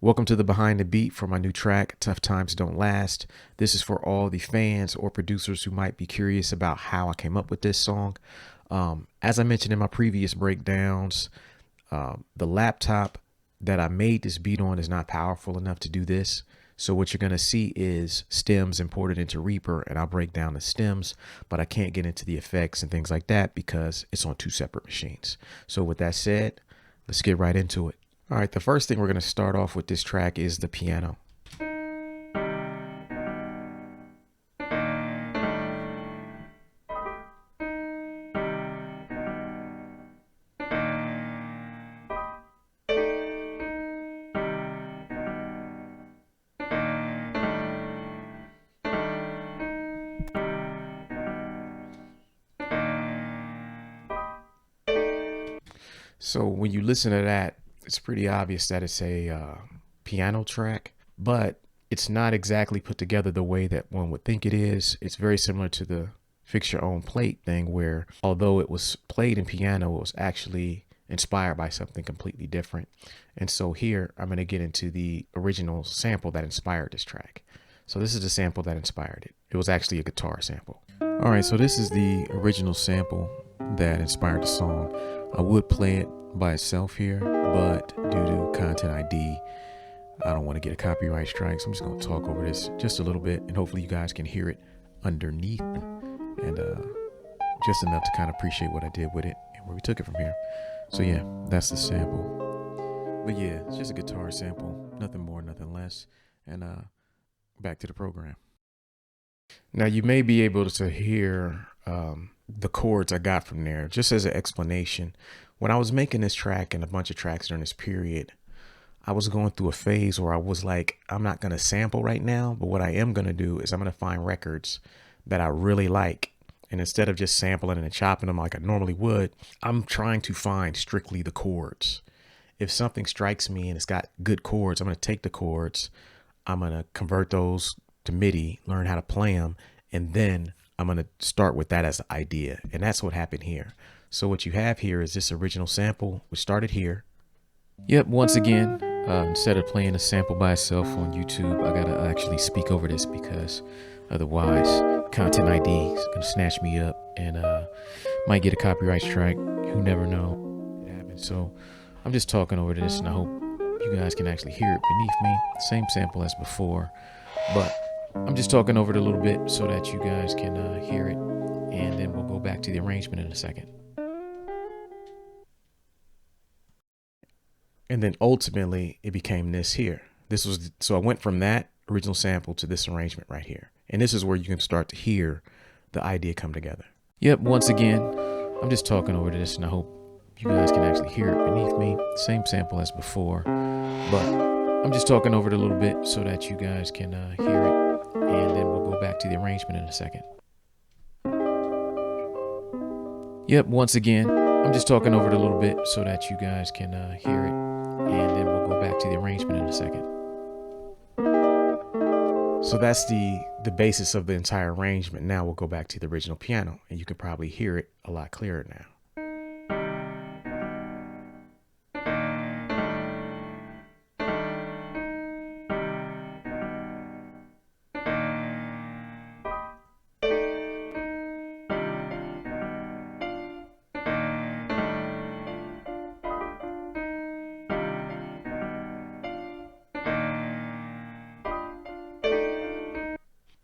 Welcome to the Behind the Beat for my new track, Tough Times Don't Last. This is for all the fans or producers who might be curious about how I came up with this song. As I mentioned in my previous breakdowns, the laptop that I made this beat on is not powerful enough to do this. So what you're going to see is stems imported into Reaper, and I'll break down the stems, but I can't get into the effects and things like that because it's on two separate machines. So with that said, let's get right into it. All right, the first thing we're going to start off with this track is the piano. So when you listen to that, it's pretty obvious that it's a piano track, but it's not exactly put together the way that one would think it is. It's very similar to the fix your own plate thing, where although it was played in piano, it was actually inspired by something completely different. And so here I'm going to get into the original sample that inspired this track. So this is the sample that inspired it. It was actually a guitar sample. All right, so this is the original sample that inspired the song. I would play it by itself here, but due to content ID, I don't want to get a copyright strike, so I'm just going to talk over this just a little bit, and hopefully you guys can hear it underneath, and just enough to kind of appreciate what I did with it and where we took it from here. So yeah, that's the sample. But yeah, it's just a guitar sample, nothing more, nothing less. And back to the program. Now you may be able to hear the chords I got from there. Just as an explanation, when I was making this track and a bunch of tracks during this period, I was going through a phase where I was like, I'm not going to sample right now, but what I am going to do is I'm going to find records that I really like. And instead of just sampling and chopping them like I normally would, I'm trying to find strictly the chords. If something strikes me and it's got good chords, I'm going to take the chords, I'm going to convert those to MIDI, learn how to play them, and then I'm going to start with that as the idea. And that's what happened here. So what you have here is this original sample, which started here. Yep, once again, instead of playing a sample by itself on YouTube, I gotta actually speak over this because otherwise content ID is gonna snatch me up and might get a copyright strike. You never know. It happens. So I'm just talking over this, and I hope you guys can actually hear it beneath me. Same sample as before, but I'm just talking over it a little bit so that you guys can hear it, and then we'll go back to the arrangement in a second. And then ultimately it became this here. This was, so I went from that original sample to this arrangement right here. And this is where you can start to hear the idea come together. Yep, once again, I'm just talking over this, and I hope you guys can actually hear it beneath me. Same sample as before, but I'm just talking over it a little bit so that you guys can hear it, and then we'll go back to the arrangement in a second. Yep, once again, I'm just talking over it a little bit so that you guys can hear it, and then we'll go back to the arrangement in a second. So that's the basis of the entire arrangement. Now we'll go back to the original piano, and you can probably hear it a lot clearer now.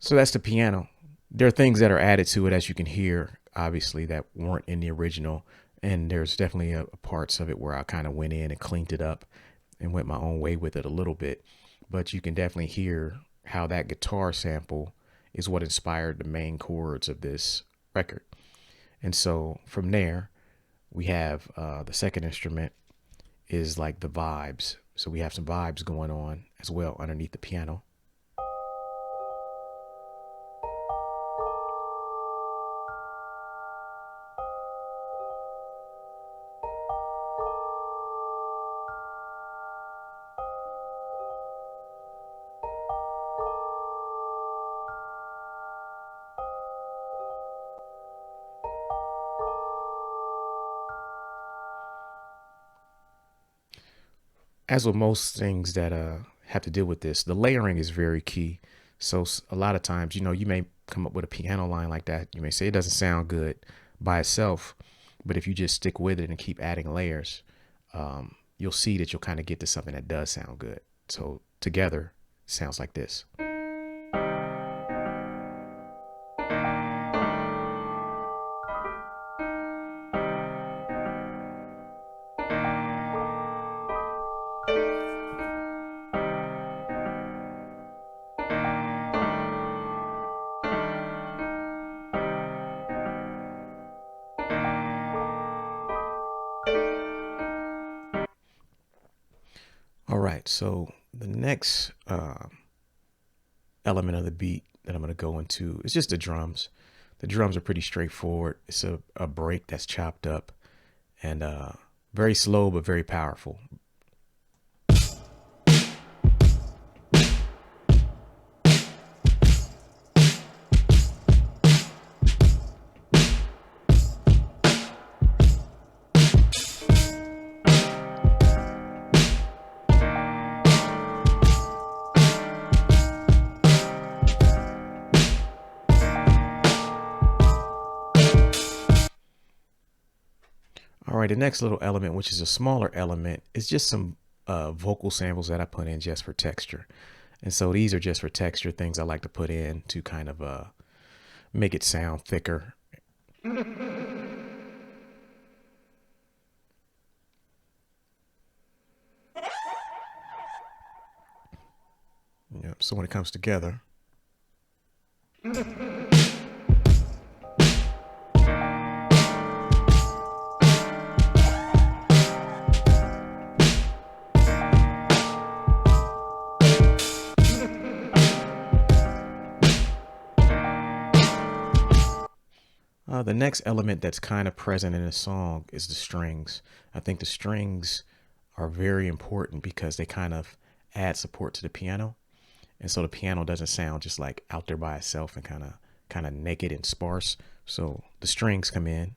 So that's the piano. There are things that are added to it, as you can hear, obviously, that weren't in the original. And there's definitely parts of it where I kind of went in and cleaned it up and went my own way with it a little bit. But you can definitely hear how that guitar sample is what inspired the main chords of this record. And so from there, we have the second instrument is like the vibes. So we have some vibes going on as well underneath the piano. as with most things that have to deal with this, the layering is very key. So a lot of times, you may come up with a piano line like that. You may say it doesn't sound good by itself, but if you just stick with it and keep adding layers, you'll see that you'll kind of get to something that does sound good. So together, it sounds like this. All right, so the next element of the beat that I'm going to go into is just the drums. The drums are pretty straightforward. It's a break that's chopped up and very slow but very powerful. All right, the next little element, which is a smaller element, is just some vocal samples that I put in just for texture. And so these are just for texture, things I like to put in to kind of make it sound thicker. So when it comes together, the next element that's kind of present in a song is the strings. I think the strings are very important because they kind of add support to the piano. And so the piano doesn't sound just like out there by itself and kind of naked and sparse. So the strings come in.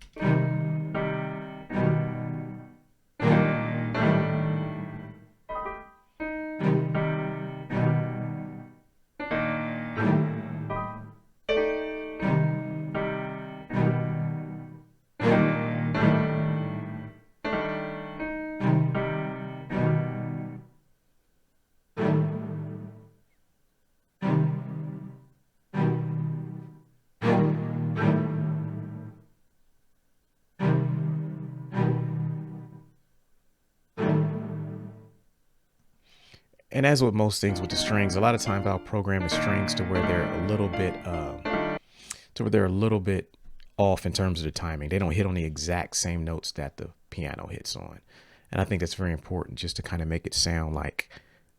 And as with most things with the strings, a lot of times I'll program the strings to where they're a little bit off in terms of the timing. They don't hit on the exact same notes that the piano hits on. And I think that's very important just to kind of make it sound like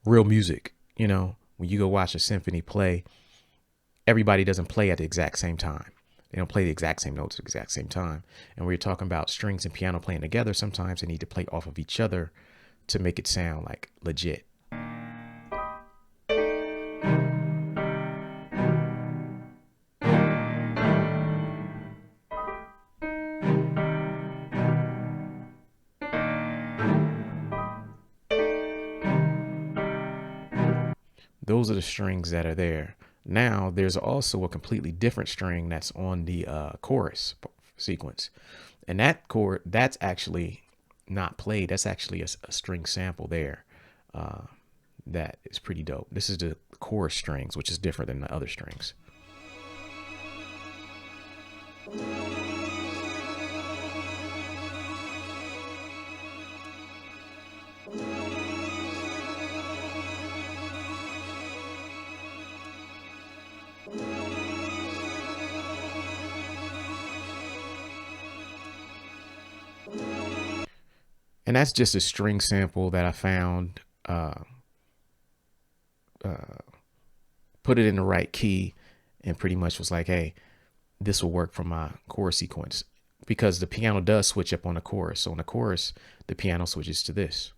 real music. When you go watch a symphony play, everybody doesn't play at the exact same time. They don't play the exact same notes at the exact same time. And when you're talking about strings and piano playing together, sometimes they need to play off of each other to make it sound like legit. Those are the strings that are there. Now there's also a completely different string that's on the chorus sequence. And that chord, that's actually not played. That's actually a string sample there. That is pretty dope. This is the chorus strings, which is different than the other strings. And that's just a string sample that I found, put it in the right key, and pretty much was like, hey, this will work for my chorus sequence, because the piano does switch up on the chorus. So in the chorus, the piano switches to this.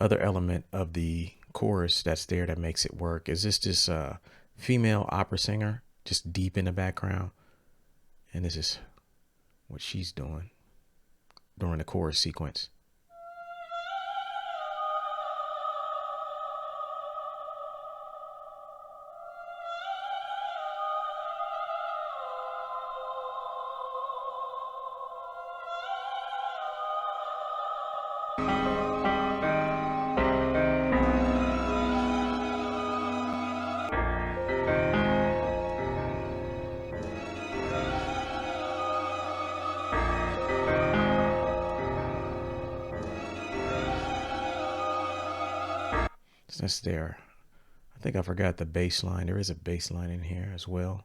other element of the chorus that's there that makes it work is this female opera singer just deep in the background. And this is what she's doing during the chorus sequence. So that's there. I think I forgot the bass line. There is a bass line in here as well.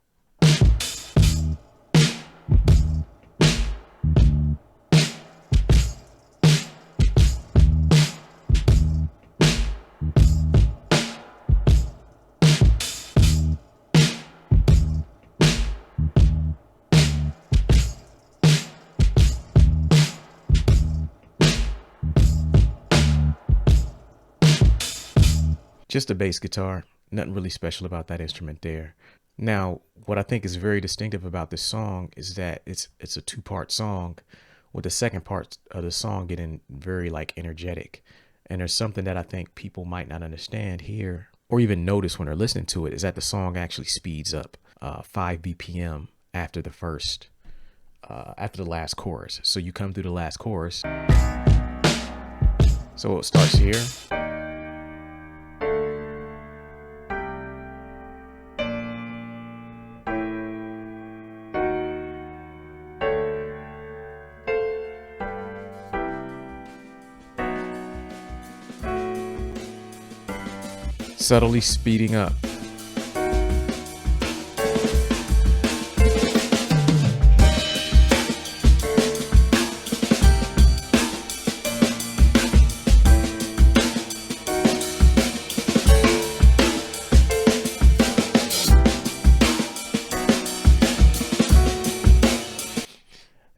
Just a bass guitar. Nothing really special about that instrument there. Now, what I think is very distinctive about this song is that it's a two-part song, with the second part of the song getting very like energetic. And there's something that I think people might not understand here or even notice when they're listening to it, is that the song actually speeds up 5 BPM after the last chorus. So you come through the last chorus. So it starts here. Subtly speeding up.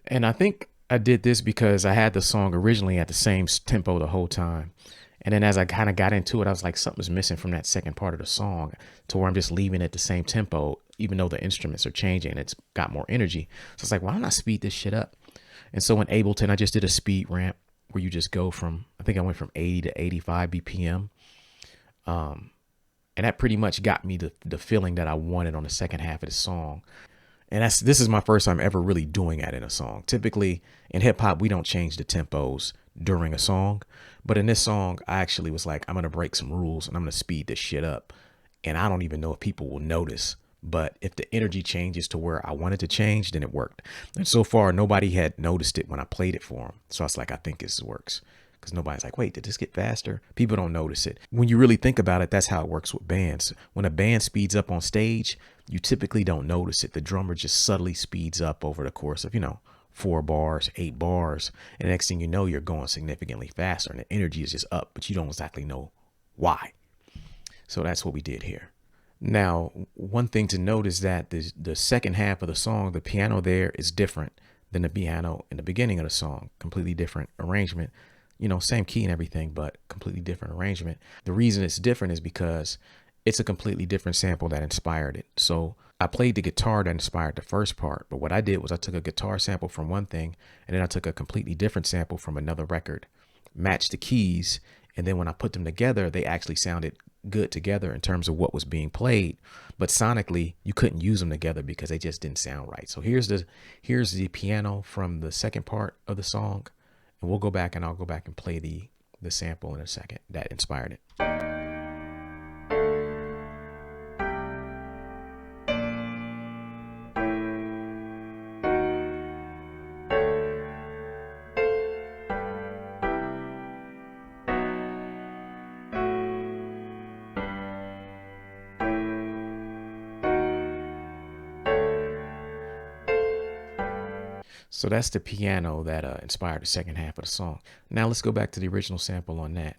And I think I did this because I had the song originally at the same tempo the whole time. And then as I kind of got into it, I was like, something's missing from that second part of the song, to where I'm just leaving it the same tempo, even though the instruments are changing. It's got more energy. So it's like, why don't I speed this shit up? And so in Ableton, I just did a speed ramp where you just go from, I think I went from 80 to 85 BPM. And that pretty much got me the feeling that I wanted on the second half of the song. And this is my first time ever really doing that in a song. Typically in hip hop, we don't change the tempos during a song. But in this song, I actually was like, I'm going to break some rules and I'm going to speed this shit up. And I don't even know if people will notice. But if the energy changes to where I wanted to change, then it worked. And so far, nobody had noticed it when I played it for them. So I was like, I think this works. Because nobody's like, wait, did this get faster? People don't notice it. When you really think about it, that's how it works with bands. When a band speeds up on stage, you typically don't notice it. The drummer just subtly speeds up over the course of, 4 bars, 8 bars. And the next thing you know, you're going significantly faster and the energy is just up, but you don't exactly know why. So that's what we did here. Now, one thing to note is that the second half of the song, the piano there is different than the piano in the beginning of the song. Completely different arrangement. Same key and everything, but completely different arrangement. The reason it's different is because it's a completely different sample that inspired it. So I played the guitar that inspired the first part, but what I did was I took a guitar sample from one thing, and then I took a completely different sample from another record, matched the keys, and then when I put them together, they actually sounded good together in terms of what was being played. But sonically, you couldn't use them together because they just didn't sound right. So here's the piano from the second part of the song. And we'll go back and I'll go back and play the sample in a second that inspired it. So that's the piano that inspired the second half of the song. Now let's go back to the original sample on that.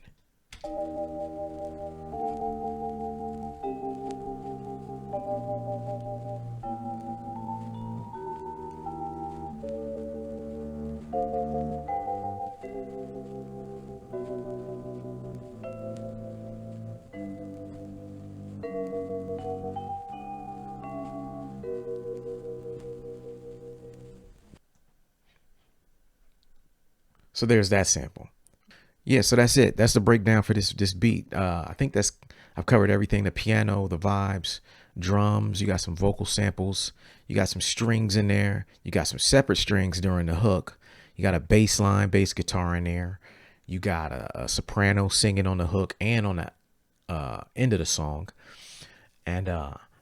So there's that sample. Yeah, so that's it. That's the breakdown for this beat. I think I've covered everything: the piano, the vibes, drums. You got some vocal samples. You got some strings in there. You got some separate strings during the hook. You got a bass line, bass guitar in there. You got a soprano singing on the hook and on the end of the song. And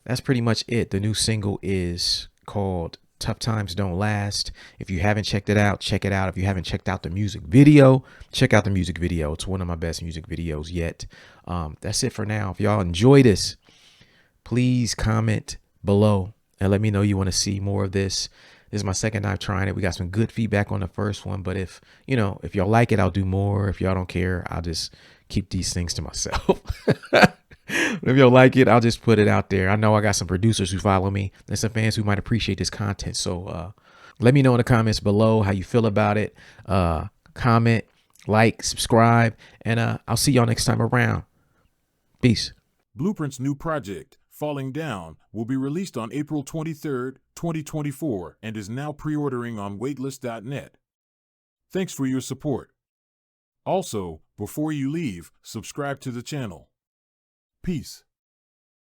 that's pretty much it. The new single is called Tough Times Don't Last. If you haven't checked it out, check it out. If you haven't checked out the music video, check out the music video. It's one of my best music videos yet. That's it for now. If y'all enjoy this, please comment below and let me know you want to see more of this. This is my second time trying it. We got some good feedback on the first one, but if y'all like it, I'll do more. If y'all don't care, I'll just keep these things to myself. If y'all like it, I'll just put it out there. I know I got some producers who follow me and some fans who might appreciate this content. So let me know in the comments below how you feel about it. Comment, like, subscribe, and I'll see y'all next time around. Peace. Blueprint's new project, Falling Down, will be released on April 23rd, 2024, and is now pre-ordering on waitlist.net. Thanks for your support. Also, before you leave, subscribe to the channel. Peace.